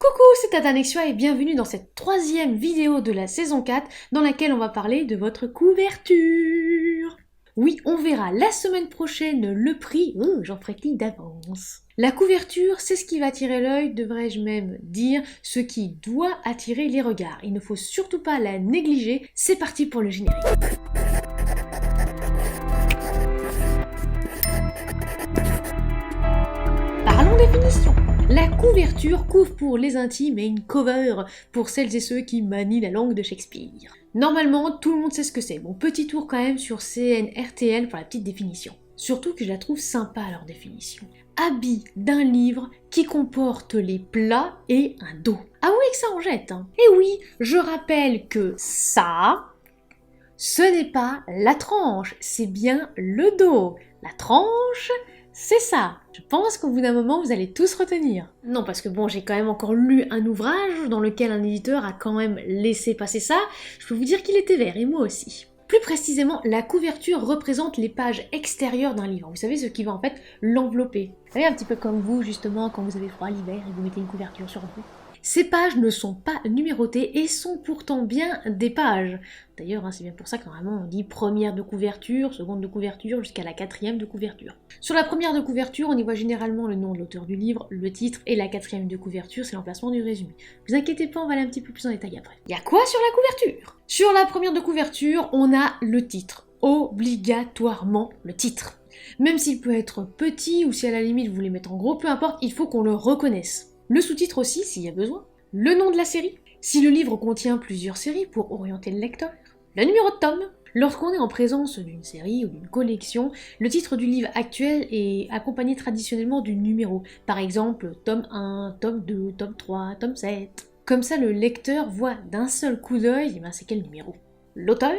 Coucou, c'est Tata Nexua et bienvenue dans cette troisième vidéo de la saison 4 dans laquelle on va parler de votre couverture. Oui, on verra la semaine prochaine le prix, j'en ferai clic d'avance. La couverture, c'est ce qui va attirer l'œil, devrais-je même dire, ce qui doit attirer les regards. Il ne faut surtout pas la négliger, c'est parti pour le générique. Parlons définition. La couverture couvre pour les intimes et une cover pour celles et ceux qui manient la langue de Shakespeare. Normalement, tout le monde sait ce que c'est. Bon, petit tour quand même sur CNRTL pour la petite définition. Surtout que je la trouve sympa leur définition. Habit d'un livre qui comporte les plats et un dos. Ah oui, que ça en jette, hein. Et oui, je rappelle que ça, ce n'est pas la tranche, c'est bien le dos. La tranche, c'est ça. Je pense qu'au bout d'un moment, vous allez tous retenir. Non, parce que bon, j'ai quand même encore lu un ouvrage dans lequel un éditeur a quand même laissé passer ça. Je peux vous dire qu'il était vert, et moi aussi. Plus précisément, la couverture représente les pages extérieures d'un livre. Vous savez, ce qui va en fait l'envelopper. Vous savez, un petit peu comme vous, justement, quand vous avez froid l'hiver et vous mettez une couverture sur vous. Ces pages ne sont pas numérotées et sont pourtant bien des pages. D'ailleurs, c'est bien pour ça que normalement on dit première de couverture, seconde de couverture, jusqu'à la quatrième de couverture. Sur la première de couverture, on y voit généralement le nom de l'auteur du livre, le titre, et la quatrième de couverture, c'est l'emplacement du résumé. Vous inquiétez pas, on va aller un petit peu plus en détail après. Il y a quoi sur la couverture? Sur la première de couverture, on a le titre. Obligatoirement le titre. Même s'il peut être petit ou si à la limite vous voulez mettre en gros, peu importe, il faut qu'on le reconnaisse. Le sous-titre aussi, s'il y a besoin. Le nom de la série, si le livre contient plusieurs séries pour orienter le lecteur. Le numéro de tome. Lorsqu'on est en présence d'une série ou d'une collection, le titre du livre actuel est accompagné traditionnellement du numéro. Par exemple, tome 1, tome 2, tome 3, tome 7. Comme ça, le lecteur voit d'un seul coup d'œil, c'est quel numéro. L'auteur,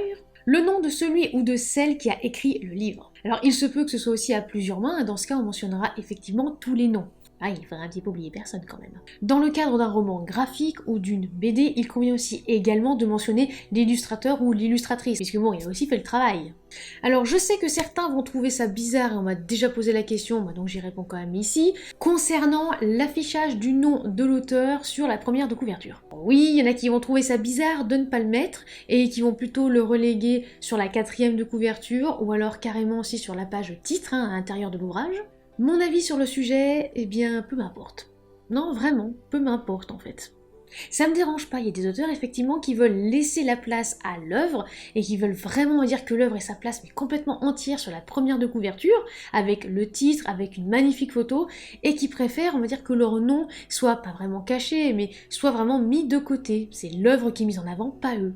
le nom de celui ou de celle qui a écrit le livre. Alors, il se peut que ce soit aussi à plusieurs mains, dans ce cas, on mentionnera effectivement tous les noms. Ah, il faudrait un petit peu oublier personne quand même. Dans le cadre d'un roman graphique ou d'une BD, il convient aussi également de mentionner l'illustrateur ou l'illustratrice, puisque bon, il a aussi fait le travail. Alors je sais que certains vont trouver ça bizarre, et on m'a déjà posé la question, donc j'y réponds quand même ici, concernant l'affichage du nom de l'auteur sur la première de couverture. Oui, il y en a qui vont trouver ça bizarre de ne pas le mettre, et qui vont plutôt le reléguer sur la quatrième de couverture, ou alors carrément aussi sur la page titre, à l'intérieur de l'ouvrage. Mon avis sur le sujet, eh bien, peu m'importe. Non, vraiment, peu m'importe en fait. Ça me dérange pas, il y a des auteurs effectivement qui veulent laisser la place à l'œuvre et qui veulent vraiment dire que l'œuvre est sa place mais complètement entière sur la première de couverture, avec le titre, avec une magnifique photo, et qui préfèrent, on va dire, que leur nom soit pas vraiment caché, mais soit vraiment mis de côté. C'est l'œuvre qui est mise en avant, pas eux.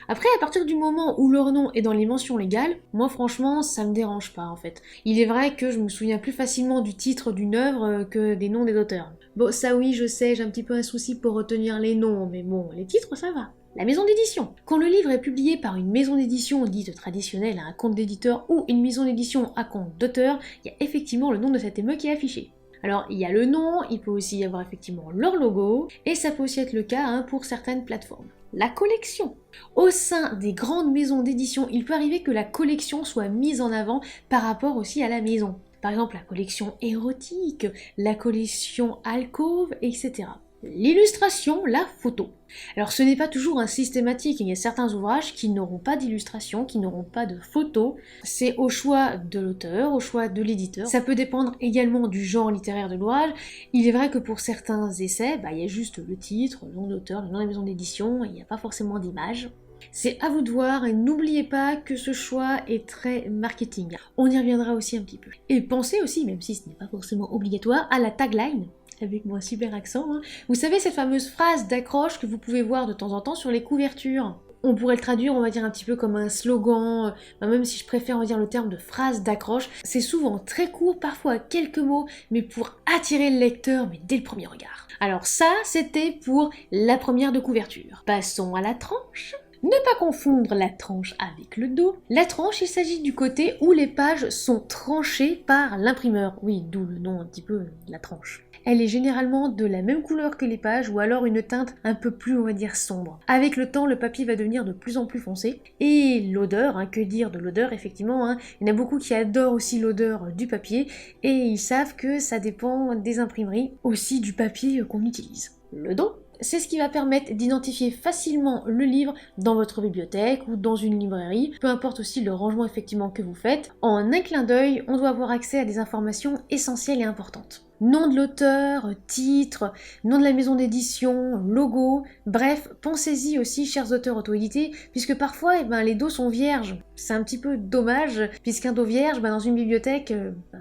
Après, à partir du moment où leur nom est dans les mentions légales, moi franchement, ça me dérange pas en fait. Il est vrai que je me souviens plus facilement du titre d'une œuvre que des noms des auteurs. Bon, ça oui, je sais, j'ai un petit peu un souci pour retenir les noms, mais bon, les titres, ça va. La maison d'édition. Quand le livre est publié par une maison d'édition dite traditionnelle à un compte d'éditeur ou une maison d'édition à compte d'auteur, il y a effectivement le nom de cet émeu qui est affiché. Alors, il y a le nom, il peut aussi y avoir effectivement leur logo, et ça peut aussi être le cas pour certaines plateformes. La collection. Au sein des grandes maisons d'édition, il peut arriver que la collection soit mise en avant par rapport aussi à la maison. Par exemple, la collection érotique, la collection alcôve, etc. L'illustration, la photo. Alors ce n'est pas toujours un systématique, il y a certains ouvrages qui n'auront pas d'illustration, qui n'auront pas de photo. C'est au choix de l'auteur, au choix de l'éditeur. Ça peut dépendre également du genre littéraire de l'ouvrage. Il est vrai que pour certains essais, il y a juste le titre, le nom de l'auteur, le nom de la maison d'édition, il n'y a pas forcément d'image. C'est à vous de voir et n'oubliez pas que ce choix est très marketing. On y reviendra aussi un petit peu. Et pensez aussi, même si ce n'est pas forcément obligatoire, à la tagline. Avec mon super accent, Vous savez cette fameuse phrase d'accroche que vous pouvez voir de temps en temps sur les couvertures. On pourrait le traduire, on va dire, un petit peu comme un slogan, même si je préfère, on va dire, le terme de phrase d'accroche. C'est souvent très court, parfois quelques mots, mais pour attirer le lecteur, mais dès le premier regard. Alors ça, c'était pour la première de couverture. Passons à la tranche. Ne pas confondre la tranche avec le dos. La tranche, il s'agit du côté où les pages sont tranchées par l'imprimeur. Oui, d'où le nom un petit peu de la tranche. Elle est généralement de la même couleur que les pages ou alors une teinte un peu plus, on va dire, sombre. Avec le temps, le papier va devenir de plus en plus foncé. Et l'odeur, que dire de l'odeur, effectivement, il y en a beaucoup qui adorent aussi l'odeur du papier et ils savent que ça dépend des imprimeries, aussi du papier qu'on utilise. le dos. C'est ce qui va permettre d'identifier facilement le livre dans votre bibliothèque ou dans une librairie, peu importe aussi le rangement effectivement que vous faites. En un clin d'œil, on doit avoir accès à des informations essentielles et importantes. Nom de l'auteur, titre, nom de la maison d'édition, logo, bref, pensez-y aussi chers auteurs auto-édités, puisque parfois les dos sont vierges. C'est un petit peu dommage, puisqu'un dos vierge dans une bibliothèque,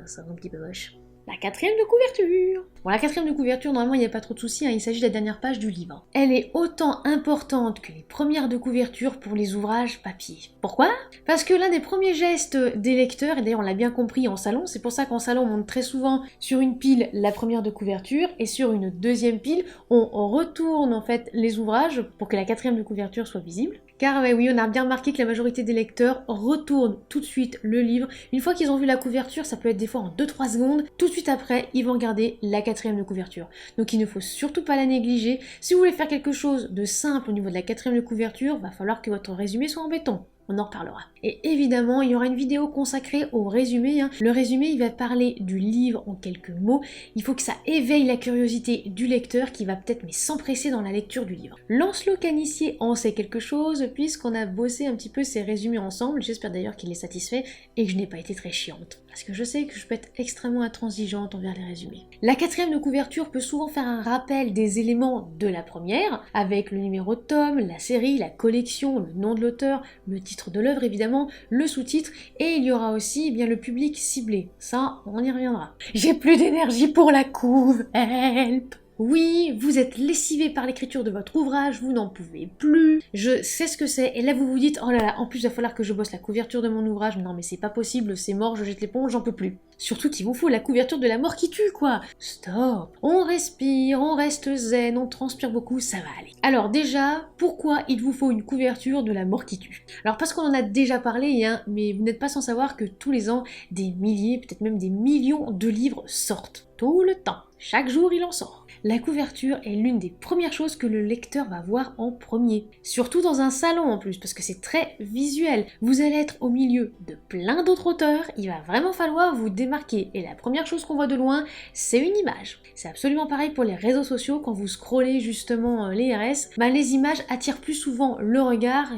ça rend un petit peu moche. La quatrième de couverture. Bon, la quatrième de couverture, normalement, il n'y a pas trop de soucis, il s'agit de la dernière page du livre. Elle est autant importante que les premières de couverture pour les ouvrages papier. Pourquoi? Parce que l'un des premiers gestes des lecteurs, et d'ailleurs on l'a bien compris en salon, c'est pour ça qu'en salon on monte très souvent sur une pile la première de couverture, et sur une deuxième pile, on retourne en fait les ouvrages pour que la quatrième de couverture soit visible. Car oui, on a bien remarqué que la majorité des lecteurs retournent tout de suite le livre. Une fois qu'ils ont vu la couverture, ça peut être des fois en 2-3 secondes, tout de suite après, ils vont regarder la quatrième de couverture. Donc il ne faut surtout pas la négliger. Si vous voulez faire quelque chose de simple au niveau de la quatrième de couverture, va falloir que votre résumé soit en béton. On en reparlera. Et évidemment, il y aura une vidéo consacrée au résumé. Le résumé, il va parler du livre en quelques mots. Il faut que ça éveille la curiosité du lecteur qui va peut-être s'empresser dans la lecture du livre. Lancelot Canissier en sait quelque chose puisqu'on a bossé un petit peu ces résumés ensemble. J'espère d'ailleurs qu'il est satisfait et que je n'ai pas été très chiante. Parce que je sais que je peux être extrêmement intransigeante envers les résumés. La quatrième de couverture peut souvent faire un rappel des éléments de la première, avec le numéro de tome, la série, la collection, le nom de l'auteur, le titre de l'œuvre évidemment, le sous-titre, et il y aura aussi le public ciblé. Ça, on y reviendra. J'ai plus d'énergie pour la couve, help! Oui, vous êtes lessivé par l'écriture de votre ouvrage, vous n'en pouvez plus, je sais ce que c'est, et là vous vous dites, oh là là, en plus il va falloir que je bosse la couverture de mon ouvrage, non mais c'est pas possible, c'est mort, je jette l'éponge, j'en peux plus. Surtout qu'il vous faut la couverture de la mort qui tue, quoi. Stop. On respire, on reste zen, on transpire beaucoup, ça va aller. Alors déjà, pourquoi il vous faut une couverture de la mort qui tue? Alors parce qu'on en a déjà parlé, mais vous n'êtes pas sans savoir que tous les ans, des milliers, peut-être même des millions de livres sortent. Tout le temps. Chaque jour, il en sort. La couverture est l'une des premières choses que le lecteur va voir en premier. Surtout dans un salon en plus, parce que c'est très visuel. Vous allez être au milieu de plein d'autres auteurs, il va vraiment falloir vous démarquer. Et la première chose qu'on voit de loin, c'est une image. C'est absolument pareil pour les réseaux sociaux, quand vous scrollez justement les RS, les images attirent plus souvent le regard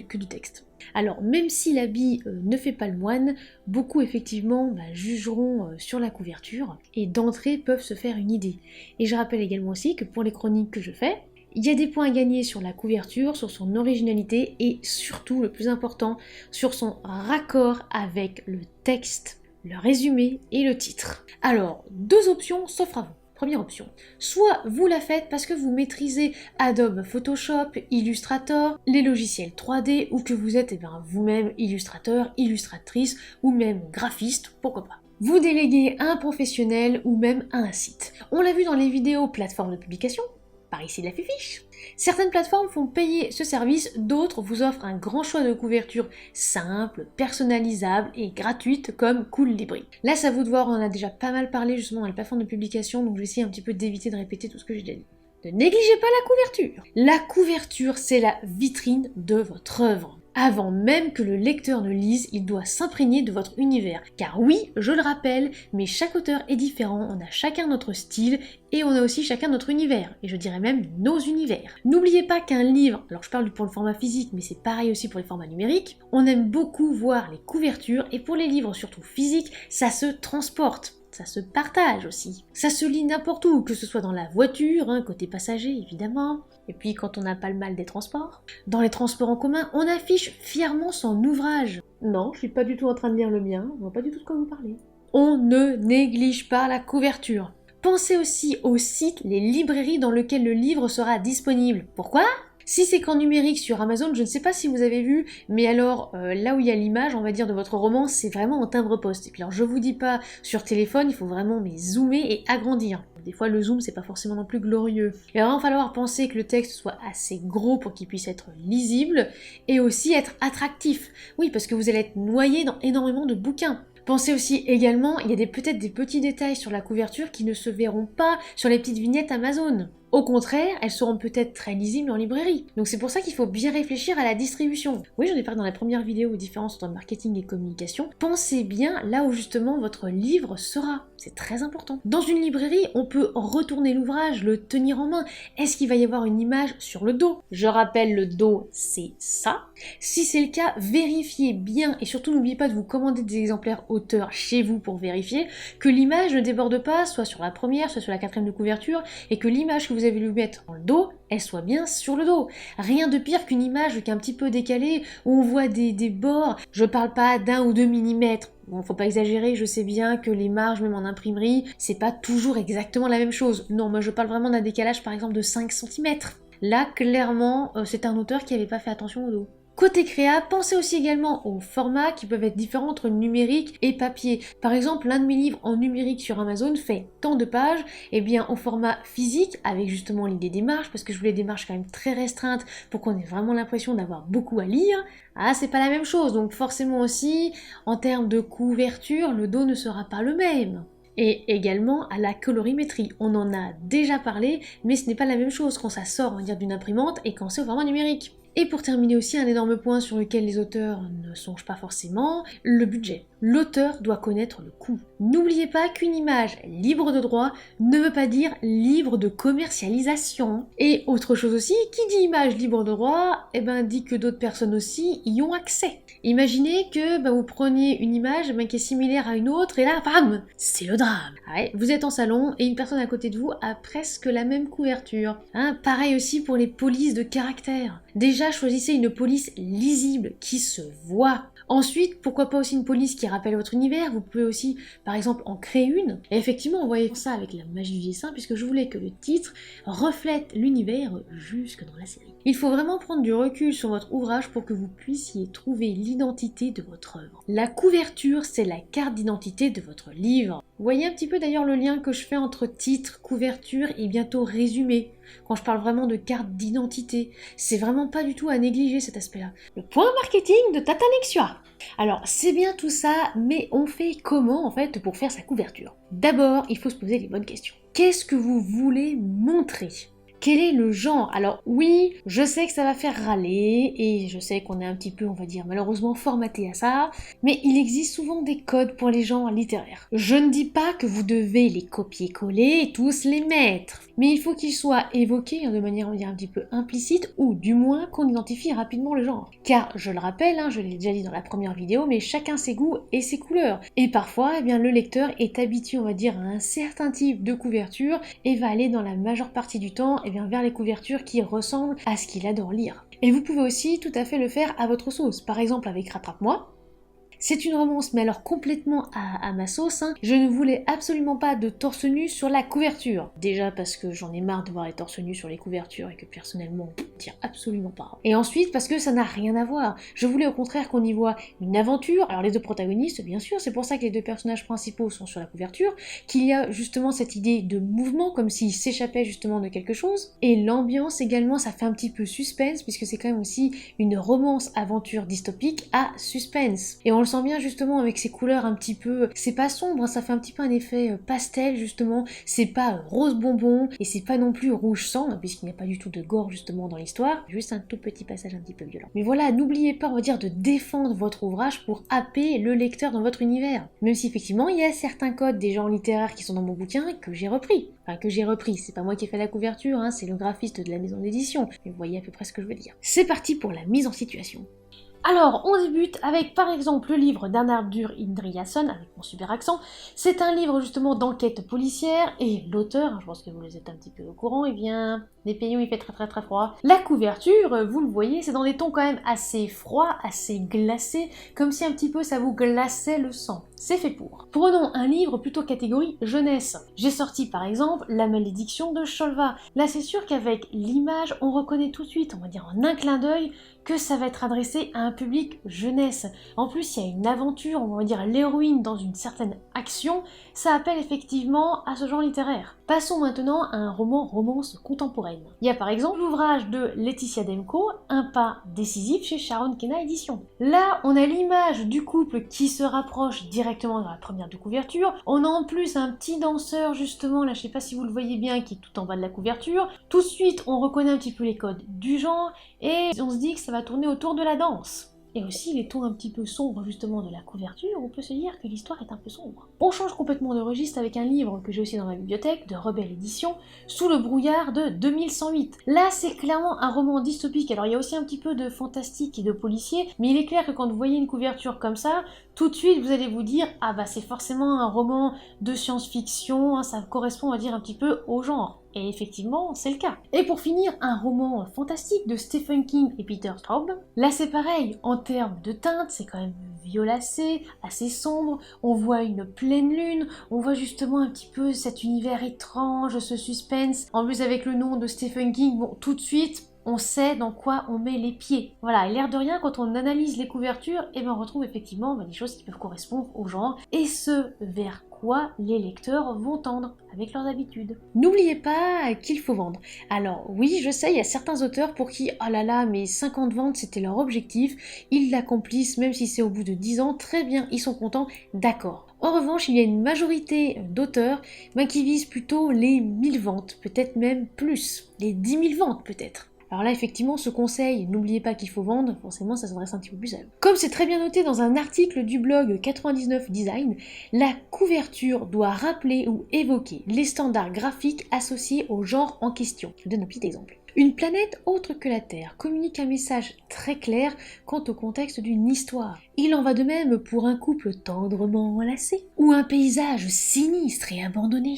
que du texte. Alors même si l'habit ne fait pas le moine, beaucoup effectivement jugeront sur la couverture et d'entrée peuvent se faire une idée. Et je rappelle également aussi que pour les chroniques que je fais, il y a des points à gagner sur la couverture, sur son originalité et surtout, le plus important, sur son raccord avec le texte, le résumé et le titre. Alors, deux options s'offrent à vous. Première option, soit vous la faites parce que vous maîtrisez Adobe Photoshop, Illustrator, les logiciels 3D, ou que vous êtes vous-même illustrateur, illustratrice, ou même graphiste, pourquoi pas. Vous déléguez à un professionnel ou même à un site. On l'a vu dans les vidéos plateformes de publication, par ici la fiche. Certaines plateformes font payer ce service, d'autres vous offrent un grand choix de couvertures simples, personnalisables et gratuites comme Cool Libri. Là, c'est à vous de voir, on en a déjà pas mal parlé justement dans les plateformes de publication, donc je vais essayer un petit peu d'éviter de répéter tout ce que j'ai déjà dit. Ne négligez pas la couverture. La couverture, c'est la vitrine de votre œuvre. Avant même que le lecteur ne lise, il doit s'imprégner de votre univers. Car oui, je le rappelle, mais chaque auteur est différent, on a chacun notre style et on a aussi chacun notre univers, et je dirais même nos univers. N'oubliez pas qu'un livre, alors je parle pour le format physique, mais c'est pareil aussi pour les formats numériques, on aime beaucoup voir les couvertures, et pour les livres surtout physiques, ça se transporte. Ça se partage aussi. Ça se lit n'importe où, que ce soit dans la voiture, côté passager évidemment, et puis quand on n'a pas le mal des transports. Dans les transports en commun, on affiche fièrement son ouvrage. Non, je suis pas du tout en train de lire le mien, je vois pas du tout de quoi vous parlez. On ne néglige pas la couverture. Pensez aussi aux sites, les librairies dans lesquelles le livre sera disponible. Pourquoi ? Si c'est qu'en numérique sur Amazon, je ne sais pas si vous avez vu, mais alors là où il y a l'image, on va dire, de votre roman, c'est vraiment en timbre-poste. Et puis alors je vous dis pas sur téléphone, il faut vraiment zoomer et agrandir. Des fois le zoom c'est pas forcément non plus glorieux. Il va vraiment falloir penser que le texte soit assez gros pour qu'il puisse être lisible et aussi être attractif. Oui, parce que vous allez être noyé dans énormément de bouquins. Pensez aussi également, il y a peut-être des petits détails sur la couverture qui ne se verront pas sur les petites vignettes Amazon. Au contraire, elles seront peut-être très lisibles en librairie. Donc c'est pour ça qu'il faut bien réfléchir à la distribution. Oui, j'en ai parlé dans la première vidéo aux différences entre marketing et communication. Pensez bien là où justement votre livre sera. C'est très important. Dans une librairie, on peut retourner l'ouvrage, le tenir en main. Est-ce qu'il va y avoir une image sur le dos? Je rappelle, le dos, c'est ça. Si c'est le cas, vérifiez bien et surtout n'oubliez pas de vous commander des exemplaires auteurs chez vous pour vérifier que l'image ne déborde pas, soit sur la première, soit sur la quatrième de couverture, et que l'image que vous avez voulu mettre dans le dos, elle soit bien sur le dos. Rien de pire qu'une image qui est un petit peu décalée, où on voit des bords. Je parle pas d'1 ou 2 millimètres. Bon, faut pas exagérer, je sais bien que les marges, même en imprimerie, c'est pas toujours exactement la même chose. Non, moi je parle vraiment d'un décalage par exemple de 5 cm. Là, clairement, c'est un auteur qui avait pas fait attention au dos. Côté créa, pensez aussi également aux formats qui peuvent être différents entre numérique et papier. Par exemple, l'un de mes livres en numérique sur Amazon fait tant de pages, et bien au format physique, avec justement l'idée des marges, parce que je voulais des marges quand même très restreintes pour qu'on ait vraiment l'impression d'avoir beaucoup à lire. Ah, c'est pas la même chose, donc forcément aussi, en termes de couverture, le dos ne sera pas le même. Et également à la colorimétrie. On en a déjà parlé, mais ce n'est pas la même chose quand ça sort, on va dire, d'une imprimante et quand c'est au format numérique. Et pour terminer aussi, un énorme point sur lequel les auteurs ne songent pas forcément, le budget. L'auteur doit connaître le coût. N'oubliez pas qu'une image libre de droit ne veut pas dire libre de commercialisation. Et autre chose aussi, qui dit image libre de droit, dit que d'autres personnes aussi y ont accès. Imaginez que vous preniez une image qui est similaire à une autre et là, bam, c'est le drame. Ouais, vous êtes en salon et une personne à côté de vous a presque la même couverture. Pareil aussi pour les polices de caractère. Déjà, choisissez une police lisible qui se voit. Ensuite, pourquoi pas aussi une police qui rappelle votre univers. Vous pouvez aussi, par exemple, en créer une. Et effectivement, on voyait ça avec la magie du dessin, puisque je voulais que le titre reflète l'univers jusque dans la série. Il faut vraiment prendre du recul sur votre ouvrage pour que vous puissiez trouver l'identité de votre œuvre. La couverture, c'est la carte d'identité de votre livre. Vous voyez un petit peu d'ailleurs le lien que je fais entre titre, couverture et bientôt résumé. Quand je parle vraiment de carte d'identité, c'est vraiment pas du tout à négliger cet aspect-là. Le point marketing de Tatanexua. Alors, c'est bien tout ça, mais on fait comment en fait pour faire sa couverture? D'abord, il faut se poser les bonnes questions. Qu'est-ce que vous voulez montrer? Quel est le genre? Alors oui, je sais que ça va faire râler, et je sais qu'on est un petit peu, on va dire, malheureusement formaté à ça, mais il existe souvent des codes pour les genres littéraires. Je ne dis pas que vous devez les copier-coller et tous les mettre, mais il faut qu'ils soient évoqués de manière, on va dire, un petit peu implicite, ou du moins qu'on identifie rapidement le genre. Car, je le rappelle, je l'ai déjà dit dans la première vidéo, mais chacun ses goûts et ses couleurs. Et parfois, le lecteur est habitué, on va dire, à un certain type de couverture, et va aller dans la majeure partie du temps, vers les couvertures qui ressemblent à ce qu'il adore lire. Et vous pouvez aussi tout à fait le faire à votre sauce, par exemple avec Rattrape-moi. C'est une romance, mais alors complètement à ma sauce. Je ne voulais absolument pas de torse nu sur la couverture. Déjà parce que j'en ai marre de voir les torse nus sur les couvertures et que personnellement, tire absolument pas. Et ensuite parce que ça n'a rien à voir. Je voulais au contraire qu'on y voit une aventure. Alors les deux protagonistes, bien sûr, c'est pour ça que les deux personnages principaux sont sur la couverture, qu'il y a justement cette idée de mouvement, comme s'ils s'échappaient justement de quelque chose. Et l'ambiance également, ça fait un petit peu suspense, puisque c'est quand même aussi une romance-aventure dystopique à suspense. Et on le sent bien justement avec ces couleurs un petit peu, c'est pas sombre, ça fait un petit peu un effet pastel justement, c'est pas rose bonbon et c'est pas non plus rouge sang, puisqu'il n'y a pas du tout de gore justement dans l'histoire, juste un tout petit passage un petit peu violent. Mais voilà, n'oubliez pas, on va dire, de défendre votre ouvrage pour happer le lecteur dans votre univers. Même si effectivement il y a certains codes des genres littéraires qui sont dans mon bouquin que j'ai repris. Enfin, que j'ai repris, c'est pas moi qui ai fait la couverture, c'est le graphiste de la maison d'édition, mais vous voyez à peu près ce que je veux dire. C'est parti pour la mise en situation. Alors, on débute avec par exemple le livre d'Arnaldur Indridason, avec mon super accent. C'est un livre justement d'enquête policière, et l'auteur, je pense que vous êtes un petit peu au courant, des pays où il fait très froid. La couverture, vous le voyez, c'est dans des tons quand même assez froids, assez glacés, comme si un petit peu ça vous glaçait le sang. C'est fait pour. Prenons un livre plutôt catégorie jeunesse. J'ai sorti par exemple La malédiction de Sholva. Là c'est sûr qu'avec l'image, on reconnaît tout de suite, on va dire en un clin d'œil, que ça va être adressé à un public jeunesse. En plus, il y a une aventure, on va dire l'héroïne dans une certaine action, ça appelle effectivement à ce genre littéraire. Passons maintenant à un roman romance contemporaine. contemporaine. Il y a par exemple l'ouvrage de Laetitia Demko, Un pas décisif chez Sharon Kena Éditions. Là, on a l'image du couple qui se rapproche directement dans la première de couverture. On a en plus un petit danseur justement, là je sais pas si vous le voyez bien, qui est tout en bas de la couverture. Tout de suite, on reconnaît un petit peu les codes du genre et on se dit que ça va tourner autour de la danse. Et aussi les tons un petit peu sombres justement de la couverture, on peut se dire que l'histoire est un peu sombre. On change complètement de registre avec un livre que j'ai aussi dans ma bibliothèque, de Rebelle Édition, Sous le brouillard de 2108. Là c'est clairement un roman dystopique, alors il y a aussi un petit peu de fantastique et de policier, mais il est clair que quand vous voyez une couverture comme ça, tout de suite vous allez vous dire « Ah bah c'est forcément un roman de science-fiction, hein, ça correspond on va dire un petit peu au genre ». Et effectivement, c'est le cas. Et pour finir, un roman fantastique de Stephen King et Peter Straub. Là, c'est pareil, en termes de teinte, c'est quand même violacé, assez sombre. On voit une pleine lune, on voit justement un petit peu cet univers étrange, ce suspense. En plus, avec le nom de Stephen King, bon, tout de suite, on sait dans quoi on met les pieds. Voilà, et l'air de rien, quand on analyse les couvertures, et ben on retrouve effectivement des choses qui peuvent correspondre au genre, et ce vers quoi les lecteurs vont tendre avec leurs habitudes. N'oubliez pas qu'il faut vendre. Alors oui, je sais, il y a certains auteurs pour qui, oh là là, mais 50 ventes c'était leur objectif, ils l'accomplissent même si c'est au bout de 10 ans, très bien, ils sont contents, d'accord. En revanche, il y a une majorité d'auteurs qui visent plutôt les 1000 ventes, peut-être même plus, les 10 000 ventes peut-être. Alors là, effectivement, ce conseil, n'oubliez pas qu'il faut vendre, forcément, ça s'adresse un petit peu plus à eux. Comme c'est très bien noté dans un article du blog 99 Design, la couverture doit rappeler ou évoquer les standards graphiques associés au genre en question. Je vous donne un petit exemple. Une planète autre que la Terre communique un message très clair quant au contexte d'une histoire. Il en va de même pour un couple tendrement enlacé, ou un paysage sinistre et abandonné.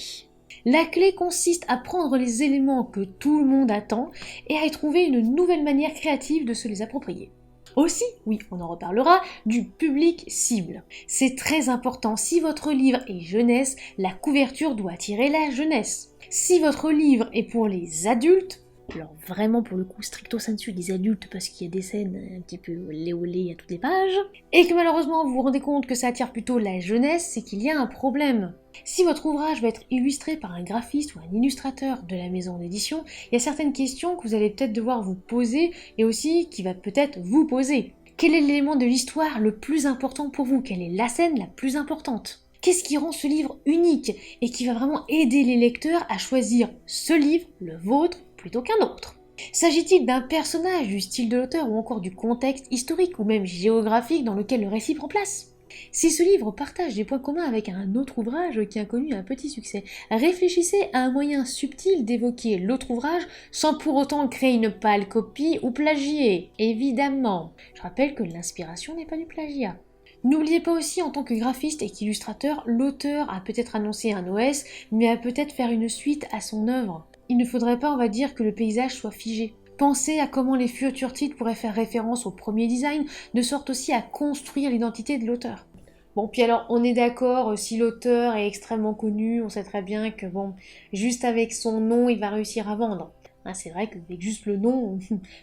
La clé consiste à prendre les éléments que tout le monde attend et à y trouver une nouvelle manière créative de se les approprier. Aussi, oui, on en reparlera, du public cible. C'est très important, si votre livre est jeunesse, la couverture doit attirer la jeunesse. Si votre livre est pour les adultes, alors vraiment pour le coup stricto sensu des adultes parce qu'il y a des scènes un petit peu olé olé à toutes les pages, et que malheureusement vous vous rendez compte que ça attire plutôt la jeunesse, c'est qu'il y a un problème. Si votre ouvrage va être illustré par un graphiste ou un illustrateur de la maison d'édition, il y a certaines questions que vous allez peut-être devoir vous poser et aussi qui va peut-être vous poser. Quel est l'élément de l'histoire le plus important pour vous? Quelle est la scène la plus importante? Qu'est-ce qui rend ce livre unique et qui va vraiment aider les lecteurs à choisir ce livre, le vôtre, plutôt qu'un autre? S'agit-il d'un personnage, du style de l'auteur ou encore du contexte historique ou même géographique dans lequel le récit prend place? Si ce livre partage des points communs avec un autre ouvrage qui a connu un petit succès, réfléchissez à un moyen subtil d'évoquer l'autre ouvrage sans pour autant créer une pâle copie ou plagier, évidemment. Je rappelle que l'inspiration n'est pas du plagiat. N'oubliez pas aussi, en tant que graphiste et qu'illustrateur, l'auteur a peut-être annoncé un OS, mais a peut-être faire une suite à son œuvre. Il ne faudrait pas, on va dire, que le paysage soit figé. Pensez à comment les futurs titres pourraient faire référence au premier design, de sorte aussi à construire l'identité de l'auteur. Bon, puis alors, on est d'accord, si l'auteur est extrêmement connu, on sait très bien que, bon, juste avec son nom, il va réussir à vendre. C'est vrai qu'avec juste le nom,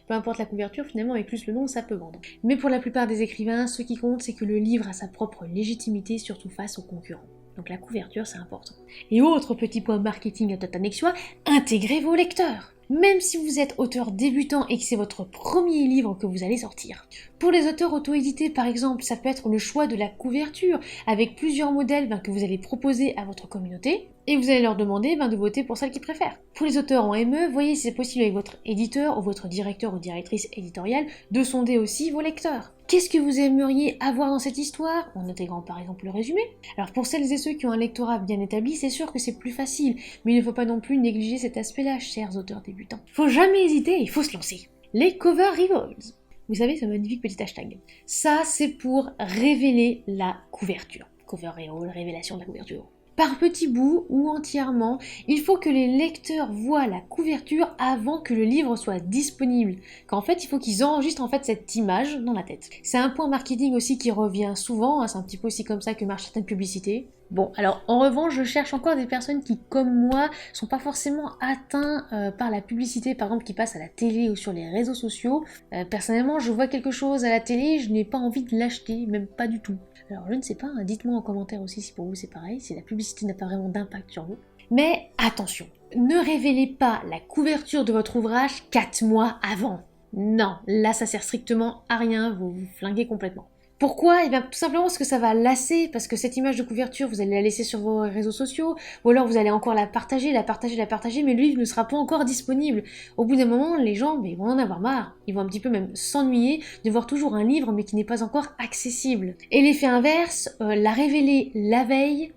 peu importe la couverture, finalement avec juste le nom, ça peut vendre. Mais pour la plupart des écrivains, ce qui compte, c'est que le livre a sa propre légitimité, surtout face aux concurrents. Donc la couverture, c'est important. Et autre petit point marketing à Tatanexua, intégrez vos lecteurs. Même si vous êtes auteur débutant et que c'est votre premier livre que vous allez sortir. Pour les auteurs auto-édités par exemple, ça peut être le choix de la couverture, avec plusieurs modèles que vous allez proposer à votre communauté, et vous allez leur demander de voter pour celle qu'ils préfèrent. Pour les auteurs en ME, voyez si c'est possible avec votre éditeur ou votre directeur ou directrice éditoriale de sonder aussi vos lecteurs. Qu'est-ce que vous aimeriez avoir dans cette histoire, en intégrant par exemple le résumé? Alors pour celles et ceux qui ont un lectorat bien établi, c'est sûr que c'est plus facile, mais il ne faut pas non plus négliger cet aspect-là, chers auteurs débutants. Faut jamais hésiter, il faut se lancer. Les cover revolves. Vous savez, ce magnifique petit hashtag. Ça, c'est pour révéler la couverture. Cover reveal, révélation de la couverture. Par petits bouts ou entièrement, il faut que les lecteurs voient la couverture avant que le livre soit disponible. Qu'en fait, il faut qu'ils enregistrent en fait cette image dans la tête. C'est un point marketing aussi qui revient souvent, c'est un petit peu aussi comme ça que marchent certaines publicités. Bon, alors en revanche, je cherche encore des personnes qui, comme moi, sont pas forcément atteints par la publicité, par exemple, qui passe à la télé ou sur les réseaux sociaux. Personnellement, je vois quelque chose à la télé, je n'ai pas envie de l'acheter, même pas du tout. Alors je ne sais pas, dites-moi en commentaire aussi si pour vous c'est pareil, si la publicité n'a pas vraiment d'impact sur vous. Mais attention, ne révélez pas la couverture de votre ouvrage 4 mois avant. Non, là ça sert strictement à rien, vous vous flinguez complètement. Pourquoi? Eh bien tout simplement parce que ça va lasser, parce que cette image de couverture, vous allez la laisser sur vos réseaux sociaux, ou alors vous allez encore la partager, mais le livre ne sera pas encore disponible. Au bout d'un moment, les gens ils vont en avoir marre. Ils vont un petit peu même s'ennuyer de voir toujours un livre, mais qui n'est pas encore accessible. Et l'effet inverse, la révéler la veille,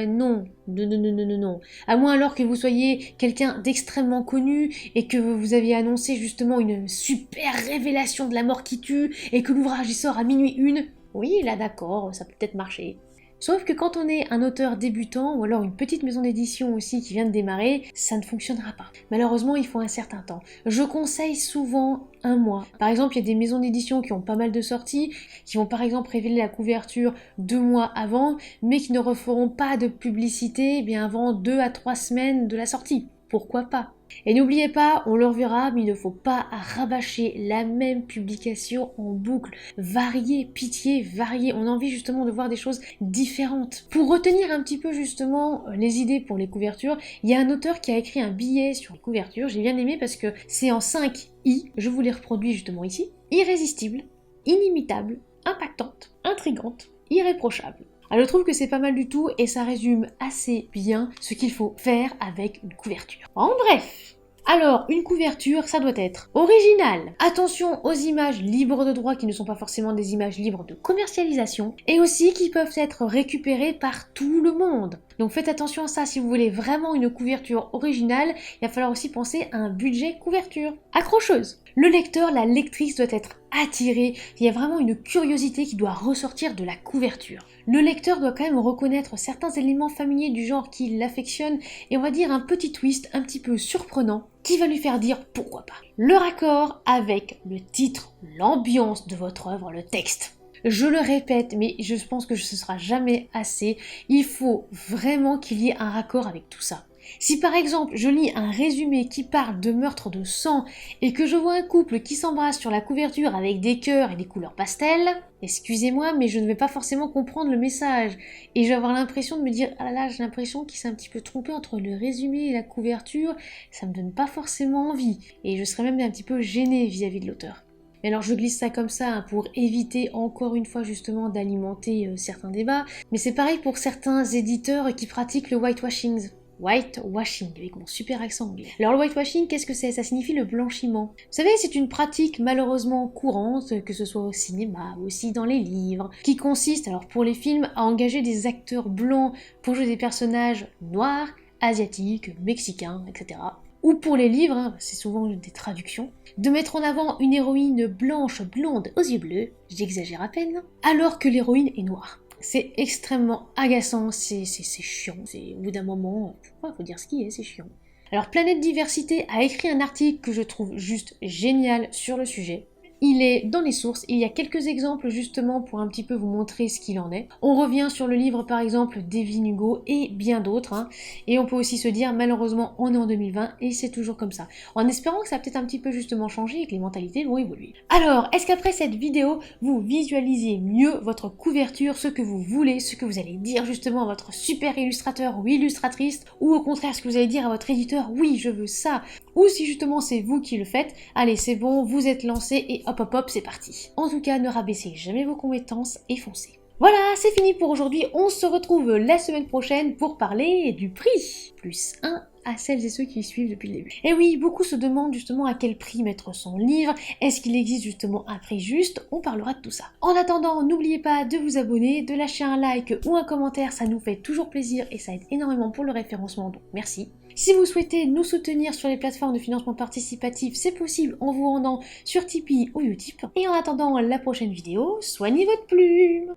non. À moins alors que vous soyez quelqu'un d'extrêmement connu et que vous aviez annoncé justement une super révélation de la mort qui tue et que l'ouvrage y sort à minuit 1. Oui, là d'accord, ça peut peut-être marcher. Sauf que quand on est un auteur débutant ou alors une petite maison d'édition aussi qui vient de démarrer, ça ne fonctionnera pas. Malheureusement, il faut un certain temps. Je conseille souvent 1 mois. Par exemple, il y a des maisons d'édition qui ont pas mal de sorties, qui vont par exemple révéler la couverture 2 mois avant, mais qui ne referont pas de publicité bien avant 2 à 3 semaines de la sortie. Pourquoi pas? Et n'oubliez pas, on le reverra, mais il ne faut pas rabâcher la même publication en boucle. Varier, pitié, varier. On a envie justement de voir des choses différentes. Pour retenir un petit peu justement les idées pour les couvertures, il y a un auteur qui a écrit un billet sur les couvertures. J'ai bien aimé parce que c'est en 5 I. Je vous les reproduis justement ici. Irrésistible, inimitable, impactante, intrigante, irréprochable. Alors je trouve que c'est pas mal du tout et ça résume assez bien ce qu'il faut faire avec une couverture. En bref, alors une couverture, ça doit être original. Attention aux images libres de droit qui ne sont pas forcément des images libres de commercialisation et aussi qui peuvent être récupérées par tout le monde. Donc faites attention à ça, si vous voulez vraiment une couverture originale, il va falloir aussi penser à un budget couverture. Accrocheuse. Le lecteur, la lectrice doit être attiré, il y a vraiment une curiosité qui doit ressortir de la couverture. Le lecteur doit quand même reconnaître certains éléments familiers du genre qui l'affectionne et on va dire un petit twist un petit peu surprenant qui va lui faire dire pourquoi pas. Le raccord avec le titre, l'ambiance de votre œuvre, le texte. Je le répète, mais je pense que ce sera jamais assez, il faut vraiment qu'il y ait un raccord avec tout ça. Si par exemple je lis un résumé qui parle de meurtre de sang et que je vois un couple qui s'embrasse sur la couverture avec des cœurs et des couleurs pastel, excusez-moi mais je ne vais pas forcément comprendre le message et je vais avoir l'impression de me dire ah là là, j'ai l'impression qu'il s'est un petit peu trompé entre le résumé et la couverture, ça me donne pas forcément envie et je serais même un petit peu gênée vis-à-vis de l'auteur. Mais alors je glisse ça comme ça pour éviter encore une fois justement d'alimenter certains débats, mais c'est pareil pour certains éditeurs qui pratiquent le whitewashing. Whitewashing, avec mon super accent anglais. Alors le whitewashing, qu'est-ce que c'est? Ça signifie le blanchiment. Vous savez, c'est une pratique malheureusement courante, que ce soit au cinéma ou aussi dans les livres, qui consiste, alors pour les films, à engager des acteurs blancs pour jouer des personnages noirs, asiatiques, mexicains, etc. Ou pour les livres, c'est souvent des traductions, de mettre en avant une héroïne blanche, blonde, aux yeux bleus, j'exagère à peine, alors que l'héroïne est noire. C'est extrêmement agaçant, c'est chiant, c'est au bout d'un moment, pourquoi faut dire ce qui est, c'est chiant. Alors Planète Diversité a écrit un article que je trouve juste génial sur le sujet. Il est dans les sources, il y a quelques exemples justement pour un petit peu vous montrer ce qu'il en est. On revient sur le livre par exemple d'Evelyn Hugo et bien d'autres, et on peut aussi se dire malheureusement on est en 2020 et c'est toujours comme ça. En espérant que ça va peut-être un petit peu justement changer et que les mentalités vont évoluer. Alors, est-ce qu'après cette vidéo, vous visualisez mieux votre couverture, ce que vous voulez, ce que vous allez dire justement à votre super illustrateur ou illustratrice, ou au contraire ce que vous allez dire à votre éditeur, oui je veux ça, ou si justement c'est vous qui le faites, allez c'est bon, vous êtes lancé et hop hop hop c'est parti. En tout cas, ne rabaissez jamais vos compétences et foncez. Voilà, c'est fini pour aujourd'hui, on se retrouve la semaine prochaine pour parler du prix. +1 à celles et ceux qui suivent depuis le début. Et oui, beaucoup se demandent justement à quel prix mettre son livre, est-ce qu'il existe justement un prix juste, on parlera de tout ça. En attendant, n'oubliez pas de vous abonner, de lâcher un like ou un commentaire, ça nous fait toujours plaisir et ça aide énormément pour le référencement, donc merci. Si vous souhaitez nous soutenir sur les plateformes de financement participatif, c'est possible en vous rendant sur Tipeee ou Utip. Et en attendant la prochaine vidéo, soignez votre plume!